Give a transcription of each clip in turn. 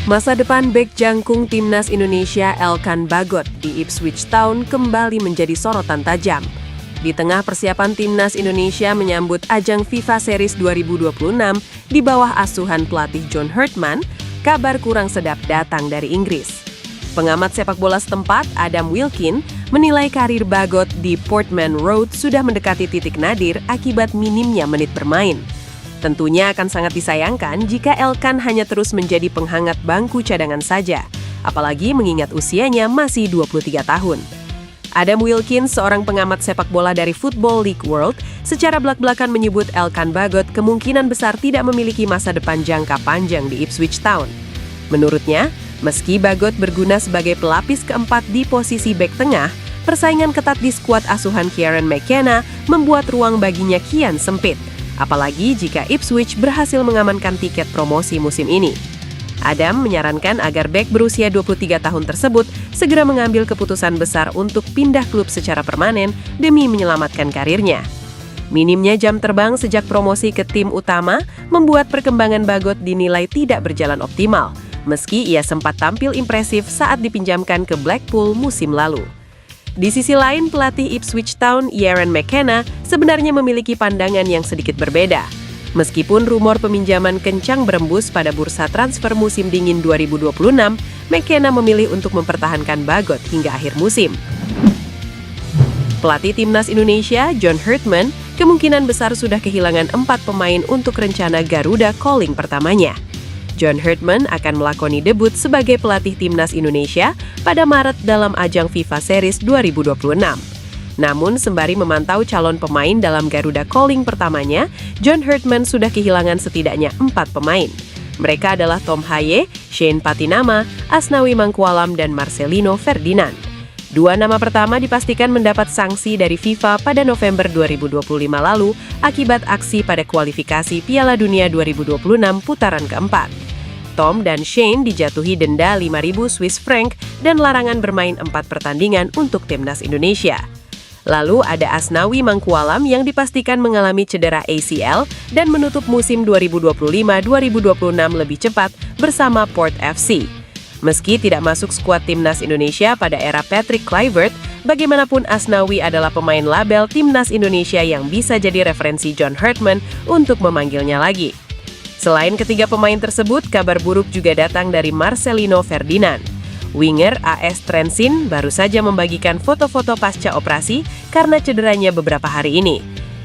Masa depan bek jangkung timnas Indonesia Elkan Bagot di Ipswich Town kembali menjadi sorotan tajam. Di tengah persiapan timnas Indonesia menyambut ajang FIFA Series 2026 di bawah asuhan pelatih John Herdman, kabar kurang sedap datang dari Inggris. Pengamat sepak bola setempat, Adam Wilkin, menilai karir Bagot di Portman Road sudah mendekati titik nadir akibat minimnya menit bermain. Tentunya akan sangat disayangkan jika Elkan hanya terus menjadi penghangat bangku cadangan saja, apalagi mengingat usianya masih 23 tahun. Adam Wilkins, seorang pengamat sepak bola dari Football League World, secara belak-belakan menyebut Elkan Bagot kemungkinan besar tidak memiliki masa depan jangka panjang di Ipswich Town. Menurutnya, meski Bagot berguna sebagai pelapis keempat di posisi bek tengah, persaingan ketat di skuad asuhan Kieran McKenna membuat ruang baginya kian sempit. Apalagi jika Ipswich berhasil mengamankan tiket promosi musim ini. Adam menyarankan agar bek berusia 23 tahun tersebut segera mengambil keputusan besar untuk pindah klub secara permanen demi menyelamatkan karirnya. Minimnya jam terbang sejak promosi ke tim utama membuat perkembangan Bagot dinilai tidak berjalan optimal, meski ia sempat tampil impresif saat dipinjamkan ke Blackpool musim lalu. Di sisi lain, pelatih Ipswich Town, Kieran McKenna, sebenarnya memiliki pandangan yang sedikit berbeda. Meskipun rumor peminjaman kencang berembus pada bursa transfer musim dingin 2026, McKenna memilih untuk mempertahankan Bagot hingga akhir musim. Pelatih timnas Indonesia, John Herdman, kemungkinan besar sudah kehilangan 4 pemain untuk rencana Garuda Calling pertamanya. John Herdman akan melakoni debut sebagai pelatih timnas Indonesia pada Maret dalam ajang FIFA Series 2026. Namun, sembari memantau calon pemain dalam Garuda Calling pertamanya, John Herdman sudah kehilangan setidaknya 4 pemain. Mereka adalah Tom Haye, Shane Patinama, Asnawi Mangkualam, dan Marcelino Ferdinand. 2 nama pertama dipastikan mendapat sanksi dari FIFA pada November 2025 lalu akibat aksi pada kualifikasi Piala Dunia 2026 putaran keempat. Tom dan Shane dijatuhi denda 5.000 Swiss franc dan larangan bermain 4 pertandingan untuk timnas Indonesia. Lalu ada Asnawi Mangkualam yang dipastikan mengalami cedera ACL dan menutup musim 2025-2026 lebih cepat bersama Port FC. Meski tidak masuk skuad timnas Indonesia pada era Patrick Kluivert, bagaimanapun Asnawi adalah pemain label timnas Indonesia yang bisa jadi referensi John Herdman untuk memanggilnya lagi. Selain ketiga pemain tersebut, kabar buruk juga datang dari Marcelino Ferdinand. Winger AS Trensin baru saja membagikan foto-foto pasca operasi karena cederanya beberapa hari ini.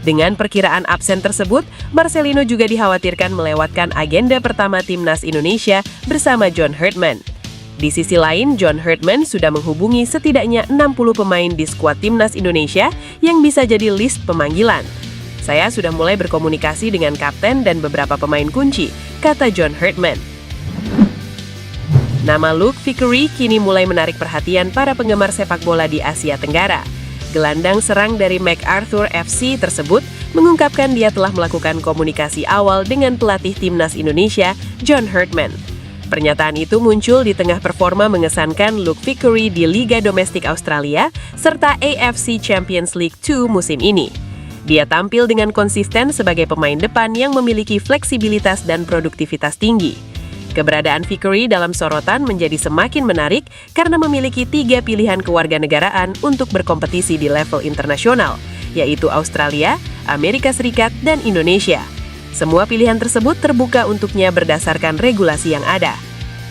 Dengan perkiraan absen tersebut, Marcelino juga dikhawatirkan melewatkan agenda pertama timnas Indonesia bersama John Herdman. Di sisi lain, John Herdman sudah menghubungi setidaknya 60 pemain di skuad timnas Indonesia yang bisa jadi list pemanggilan. Saya sudah mulai berkomunikasi dengan kapten dan beberapa pemain kunci, kata John Herdman. Nama Luke Vickery kini mulai menarik perhatian para penggemar sepak bola di Asia Tenggara. Gelandang serang dari MacArthur FC tersebut mengungkapkan dia telah melakukan komunikasi awal dengan pelatih timnas Indonesia, John Herdman. Pernyataan itu muncul di tengah performa mengesankan Luke Vickery di Liga Domestik Australia serta AFC Champions League 2 musim ini. Dia tampil dengan konsisten sebagai pemain depan yang memiliki fleksibilitas dan produktivitas tinggi. Keberadaan Vickery dalam sorotan menjadi semakin menarik karena memiliki 3 pilihan kewarganegaraan untuk berkompetisi di level internasional, yaitu Australia, Amerika Serikat, dan Indonesia. Semua pilihan tersebut terbuka untuknya berdasarkan regulasi yang ada.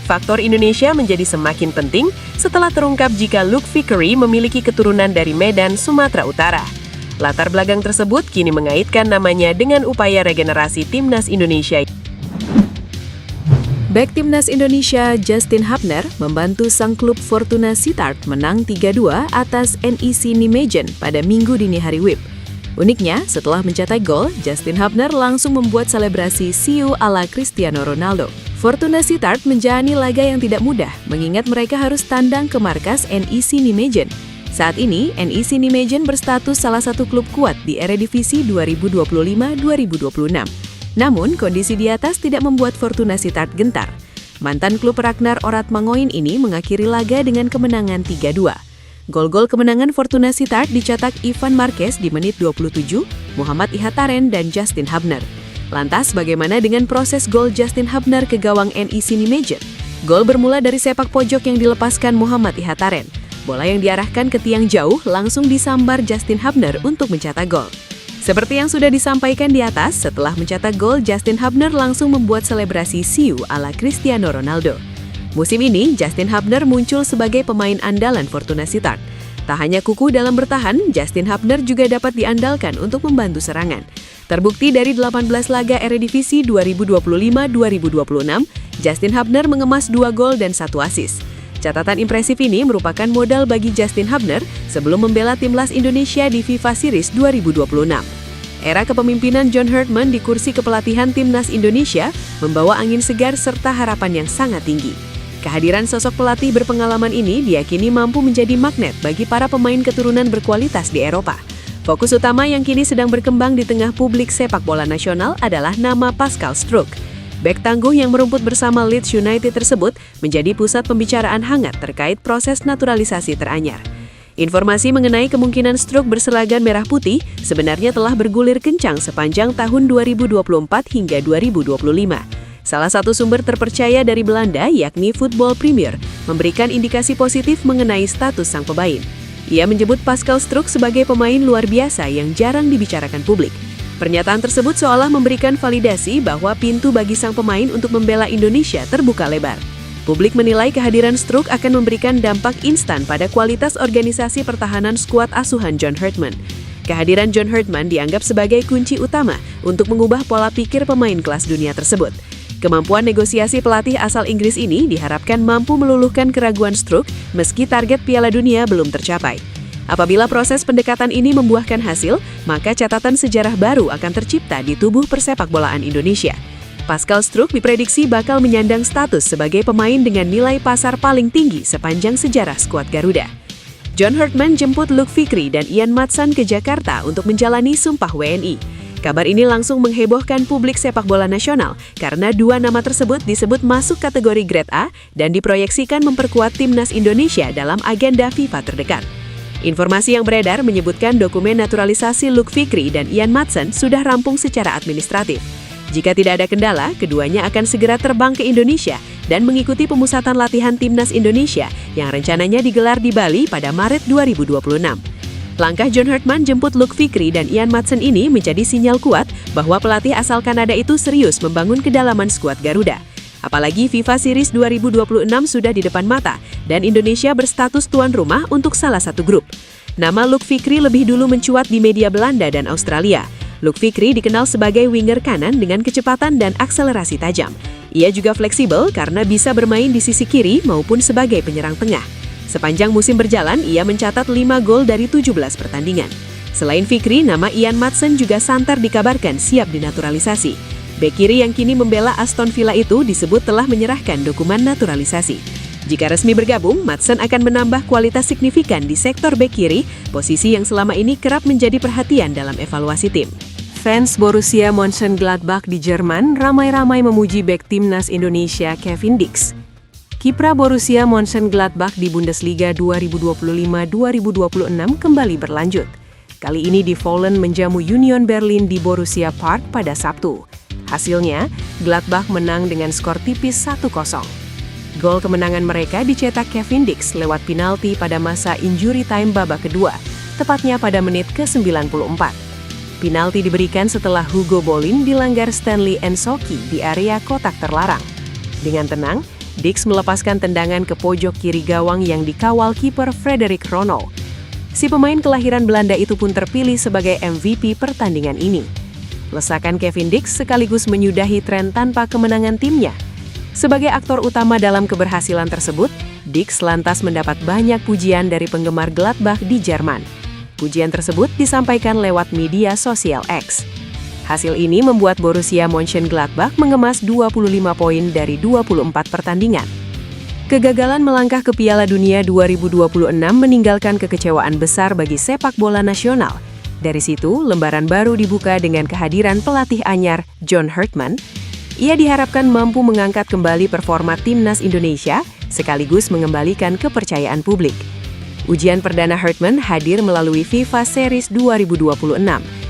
Faktor Indonesia menjadi semakin penting setelah terungkap jika Luke Vickery memiliki keturunan dari Medan, Sumatera Utara. Latar belakang tersebut kini mengaitkan namanya dengan upaya regenerasi timnas Indonesia. Bek timnas Indonesia Justin Hubner membantu sang klub Fortuna Sittard menang 3-2 atas NEC Nijmegen pada Minggu dini hari WIB. Uniknya, setelah mencetak gol, Justin Hubner langsung membuat selebrasi siu ala Cristiano Ronaldo. Fortuna Sittard menjalani laga yang tidak mudah, mengingat mereka harus tandang ke markas NEC Nijmegen. Saat ini, NEC Nijmegen berstatus salah satu klub kuat di Eredivisie 2025-2026. Namun, kondisi di atas tidak membuat Fortuna Sittard gentar. Mantan klub Ragnar Oratmangoin ini mengakhiri laga dengan kemenangan 3-2. Gol-gol kemenangan Fortuna Sittard dicetak Ivan Marquez di menit 27, Muhammad Ihataren, dan Justin Hubner. Lantas, bagaimana dengan proses gol Justin Hubner ke gawang NEC Nijmegen? Gol bermula dari sepak pojok yang dilepaskan Muhammad Ihataren. Bola yang diarahkan ke tiang jauh langsung disambar Justin Hubner untuk mencetak gol. Seperti yang sudah disampaikan di atas, setelah mencetak gol, Justin Hubner langsung membuat selebrasi siu ala Cristiano Ronaldo. Musim ini, Justin Hubner muncul sebagai pemain andalan Fortuna Sittard. Tak hanya kukuh dalam bertahan, Justin Hubner juga dapat diandalkan untuk membantu serangan. Terbukti dari 18 laga Eredivisie 2025-2026, Justin Hubner mengemas 2 gol dan 1 assist. Catatan impresif ini merupakan modal bagi Justin Hubner sebelum membela timnas Indonesia di FIFA Series 2026. Era kepemimpinan John Herdman di kursi kepelatihan timnas Indonesia membawa angin segar serta harapan yang sangat tinggi. Kehadiran sosok pelatih berpengalaman ini diyakini mampu menjadi magnet bagi para pemain keturunan berkualitas di Eropa. Fokus utama yang kini sedang berkembang di tengah publik sepak bola nasional adalah nama Pascal Struijk. Bek tangguh yang merumput bersama Leeds United tersebut menjadi pusat pembicaraan hangat terkait proses naturalisasi teranyar. Informasi mengenai kemungkinan Struijk berseragam merah putih sebenarnya telah bergulir kencang sepanjang tahun 2024 hingga 2025. Salah satu sumber terpercaya dari Belanda, yakni Football Premier, memberikan indikasi positif mengenai status sang pemain. Ia menyebut Pascal Struijk sebagai pemain luar biasa yang jarang dibicarakan publik. Pernyataan tersebut seolah memberikan validasi bahwa pintu bagi sang pemain untuk membela Indonesia terbuka lebar. Publik menilai kehadiran Struijk akan memberikan dampak instan pada kualitas organisasi pertahanan skuad asuhan John Herdman. Kehadiran John Herdman dianggap sebagai kunci utama untuk mengubah pola pikir pemain kelas dunia tersebut. Kemampuan negosiasi pelatih asal Inggris ini diharapkan mampu meluluhkan keraguan Struijk meski target Piala Dunia belum tercapai. Apabila proses pendekatan ini membuahkan hasil, maka catatan sejarah baru akan tercipta di tubuh persepakbolaan Indonesia. Pascal Struijk diprediksi bakal menyandang status sebagai pemain dengan nilai pasar paling tinggi sepanjang sejarah skuad Garuda. John Herdman jemput Luke Fikri dan Ian Maatsen ke Jakarta untuk menjalani Sumpah WNI. Kabar ini langsung menghebohkan publik sepak bola nasional karena 2 nama tersebut disebut masuk kategori Grade A dan diproyeksikan memperkuat timnas Indonesia dalam agenda FIFA terdekat. Informasi yang beredar menyebutkan dokumen naturalisasi Luke Fikri dan Ian Maatsen sudah rampung secara administratif. Jika tidak ada kendala, keduanya akan segera terbang ke Indonesia dan mengikuti pemusatan latihan timnas Indonesia yang rencananya digelar di Bali pada Maret 2026. Langkah John Herdman jemput Luke Fikri dan Ian Maatsen ini menjadi sinyal kuat bahwa pelatih asal Kanada itu serius membangun kedalaman skuad Garuda. Apalagi FIFA Series 2026 sudah di depan mata dan Indonesia berstatus tuan rumah untuk salah satu grup. Nama Luke Fikri lebih dulu mencuat di media Belanda dan Australia. Luke Fikri dikenal sebagai winger kanan dengan kecepatan dan akselerasi tajam. Ia juga fleksibel karena bisa bermain di sisi kiri maupun sebagai penyerang tengah. Sepanjang musim berjalan, ia mencatat 5 gol dari 17 pertandingan. Selain Fikri, nama Ian Maatsen juga santer dikabarkan siap dinaturalisasi. Bek kiri yang kini membela Aston Villa itu disebut telah menyerahkan dokumen naturalisasi. Jika resmi bergabung, Maatsen akan menambah kualitas signifikan di sektor bek kiri, posisi yang selama ini kerap menjadi perhatian dalam evaluasi tim. Fans Borussia Mönchengladbach di Jerman ramai-ramai memuji bek timnas Indonesia Kevin Dix. Kiprah Borussia Mönchengladbach di Bundesliga 2025-2026 kembali berlanjut. Kali ini die Fohlen menjamu Union Berlin di Borussia Park pada Sabtu. Hasilnya, Gladbach menang dengan skor tipis 1-0. Gol kemenangan mereka dicetak Kevin Dix lewat penalti pada masa injury time babak kedua, tepatnya pada menit ke-94. Penalti diberikan setelah Hugo Bolin dilanggar Stanley Ensoki di area kotak terlarang. Dengan tenang, Dix melepaskan tendangan ke pojok kiri gawang yang dikawal kiper Frederik Ronald. Si pemain kelahiran Belanda itu pun terpilih sebagai MVP pertandingan ini. Lesakan Kevin Dix sekaligus menyudahi tren tanpa kemenangan timnya. Sebagai aktor utama dalam keberhasilan tersebut, Dix lantas mendapat banyak pujian dari penggemar Gladbach di Jerman. Pujian tersebut disampaikan lewat media sosial X. Hasil ini membuat Borussia Mönchengladbach mengemas 25 poin dari 24 pertandingan. Kegagalan melangkah ke Piala Dunia 2026 meninggalkan kekecewaan besar bagi sepak bola nasional. Dari situ, lembaran baru dibuka dengan kehadiran pelatih anyar John Herdman. Ia diharapkan mampu mengangkat kembali performa timnas Indonesia, sekaligus mengembalikan kepercayaan publik. Ujian perdana Herdman hadir melalui FIFA Series 2026.